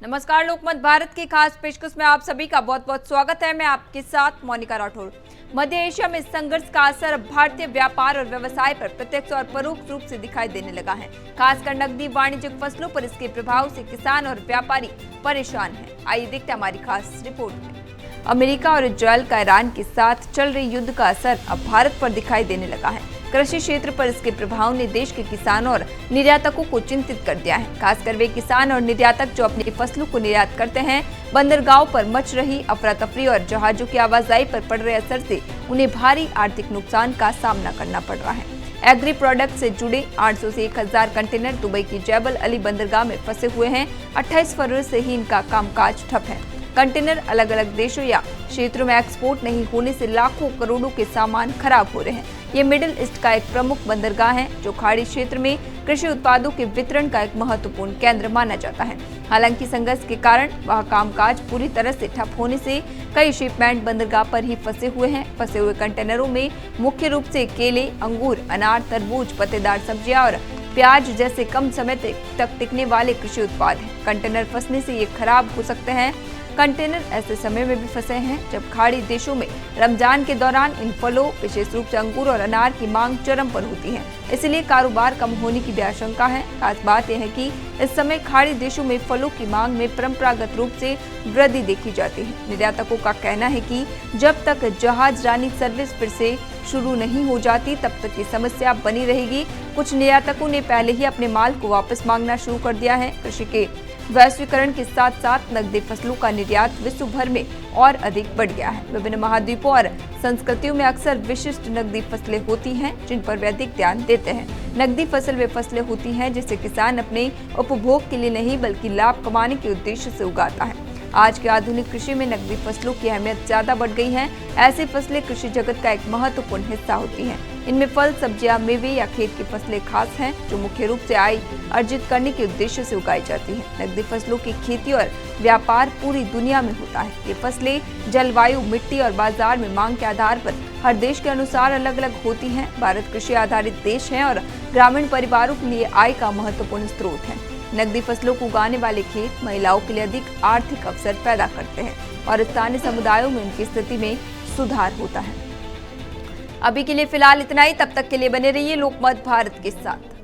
नमस्कार, लोकमत भारत की खास पेशकश में आप सभी का बहुत बहुत स्वागत है। मैं आपके साथ मोनिका राठौर। मध्य एशिया में संघर्ष का असर अब भारतीय व्यापार और व्यवसाय पर प्रत्यक्ष और परोक्ष रूप से दिखाई देने लगा है। खासकर नकदी वाणिज्यिक फसलों पर इसके प्रभाव से किसान और व्यापारी परेशान हैं। आइए देखते हैं हमारी खास रिपोर्ट में। अमेरिका और इजरायल का ईरान के साथ चल रहे युद्ध का असर अब भारत पर दिखाई देने लगा है। कृषि क्षेत्र पर इसके प्रभाव ने देश के किसानों और निर्यातकों को चिंतित कर दिया है। खासकर वे किसान और निर्यातक जो अपनी फसलों को निर्यात करते हैं। बंदरगाहों पर मच रही अफरा तफरी और जहाजों की आवाजाही पर पड़ रहे असर से उन्हें भारी आर्थिक नुकसान का सामना करना पड़ रहा है। एग्री प्रोडक्ट से जुड़े 800 से 1000 कंटेनर दुबई की जैबल अली बंदरगाह में फंसे हुए हैं। 28 फरवरी से ही इनका कामकाज ठप है। कंटेनर अलग अलग देशों या क्षेत्रों में एक्सपोर्ट नहीं होने से लाखों करोड़ों के सामान खराब हो रहे हैं। ये मिडिल ईस्ट का एक प्रमुख बंदरगाह है जो खाड़ी क्षेत्र में कृषि उत्पादों के वितरण का एक महत्वपूर्ण केंद्र माना जाता है। हालांकि संघर्ष के कारण वह कामकाज पूरी तरह से ठप होने से कई शिपमेंट बंदरगाह पर ही फंसे हुए हैं। फंसे हुए कंटेनरों में मुख्य रूप से केले, अंगूर, अनार, तरबूज, पत्तेदार सब्जियां और प्याज जैसे कम समय तक टिकने वाले कृषि उत्पाद हैं। कंटेनर फंसने से ये खराब हो सकते हैं। कंटेनर ऐसे समय में भी फंसे हैं जब खाड़ी देशों में रमजान के दौरान इन फलों, विशेष रूप से अंगूर और अनार की मांग चरम पर होती है। इसलिए कारोबार कम होने की भी आशंका है। खास बात यह है कि इस समय खाड़ी देशों में फलों की मांग में परंपरागत रूप से वृद्धि देखी जाती है। निर्यातकों का कहना है कि जब तक जहाज रानी सर्विस फिर से शुरू नहीं हो जाती तब तक ये समस्या बनी रहेगी। कुछ निर्यातकों ने पहले ही अपने माल को वापस मांगना शुरू कर दिया है। कृषि के वैश्वीकरण के साथ साथ नकदी फसलों का निर्यात विश्व भर में और अधिक बढ़ गया है। विभिन्न महाद्वीपों और संस्कृतियों में अक्सर विशिष्ट नकदी फसलें होती हैं जिन पर वे अधिक ध्यान देते हैं। नकदी फसल वे फसलें होती हैं जिसे किसान अपने उपभोग के लिए नहीं बल्कि लाभ कमाने के उद्देश्य से उगाता है। आज के आधुनिक कृषि में नकदी फसलों की अहमियत ज्यादा बढ़ गई है। ऐसी फसलें कृषि जगत का एक महत्वपूर्ण हिस्सा होती हैं। इनमें फल, सब्जियां, मेवे या खेत की फसलें खास हैं जो मुख्य रूप से आय अर्जित करने के उद्देश्य से उगाई जाती हैं। नकदी फसलों की खेती और व्यापार पूरी दुनिया में होता है। ये फसलें जलवायु, मिट्टी और बाजार में मांग के आधार पर हर देश के अनुसार अलग अलग होती हैं। भारत कृषि आधारित देश है और ग्रामीण परिवारों के लिए आय का महत्वपूर्ण स्रोत है। नकदी फसलों को उगाने वाले खेत महिलाओं के लिए अधिक आर्थिक अवसर पैदा करते हैं और स्थानीय समुदायों में उनकी स्थिति में सुधार होता है। अभी के लिए फिलहाल इतना ही। तब तक के लिए बने रहिए लोकमत भारत के साथ।